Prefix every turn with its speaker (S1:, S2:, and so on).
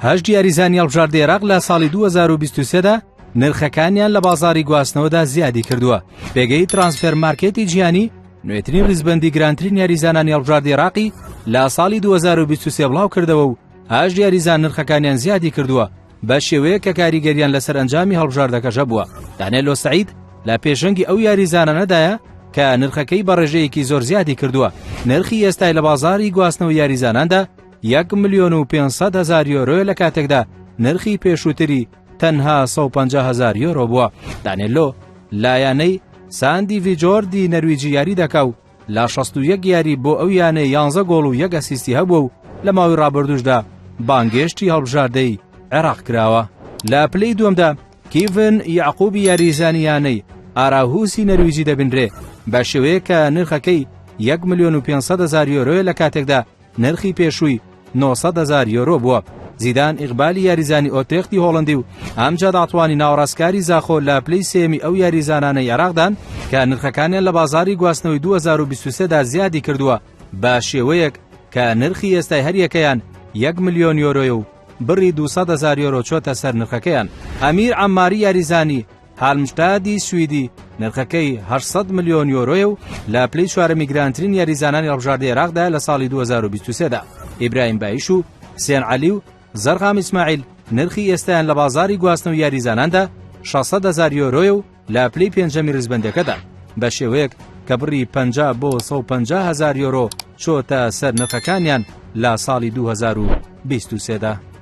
S1: هەژ دیاریزانی هەڵبژاردنەی عێراق لە ساڵی 2023دا نرخەکانیان لە بازاری گواستنەوەدا زیادی کردووە. پێگەی ترانسفێر مارکێتی جیهانی نوێترین ڕیزبەندی گرانترین یاریزانانی هەڵبژاردنەی عێراقی لە ساڵی 2023 بڵاو کردەوە و هەژ دیاریزان نرخەکانیان زیادی کردووە بە شێوەیە کە کاریگەریان لەسەر ئەنجامی هەڵبژاردنەکەشە بووە. دانیێلۆ سەعید لە پێشەنگی ئەو یاریزانانەدایە کە نرخەکەی بە ڕێژەیەکی زۆر زیادی کردووە. نرخی ئێستای لە بازاری گواستنەوە یاریزاناندا 1,500,000 یۆرۆ لە کاتێکدا نرخی پێشووتری تەنها 150,000 یۆرۆ بووە. دانیێلۆ لایەنەی ساندی ڤیجۆردی نەرویجی یاری دەکا و لە 61 یاری بۆ ئەو یانەی 11 گۆڵ و 1 ئەسیستی هەبووە و لە ماوەی ڕابردووشدا بانگێشتی هەڵبژاردەی عێراق کراوە. لە پلەی دووەمدا کیڤن یعقوبی یاریزانی یانەی ئاراهوسی نەرویجی دەبینرێ بە شێوەیە کە نرخەکەی 1,500,000 یۆرۆ لە کاتێکدا نرخی پێشووی 900,000 یۆرۆ بووە. زیدان ئیقبالی یاریزانی ئۆتێختی هۆڵندی و ئەمجا داڵتوانی ناوەڕاستکاری زاخۆ لە پلەی سێمی ئەو یاریزانانەی عێراقدان کە نرخەکانیان لە بازاری گواستنەوەی 2023دا زیادی کردووە بە شێوەیەک کە نرخی ئێستای هەریەکەیان 1 ملیۆن یۆرۆیە و بڕی 200,000 یۆرۆ چۆتە سەر نرخەکەیان. ئەمیر عەماری یاریزانی هالمشتادی سویدی نرخەکەی 800 ملیۆن یۆرۆیە و لە پلەی چوارەمی گرانترین یاریزانانی هەڵبژاردنەی عێراقدا لە ساڵی 2023دا. ئیبراهیم بایش و حسێن عەلی و زەرقام ئیسماعیل نرخی ئێستایان لە بازاری گواستنەوە یاریزاناندا 600,000 یۆرۆیە و لە پلەی پێنجەمی ڕیزبەندەکەدا بە شێوەیەک کە بڕی 50 بۆ 150,000 یۆرۆ چۆتە سەر نرخەکانیان لە ساڵی 2023دا.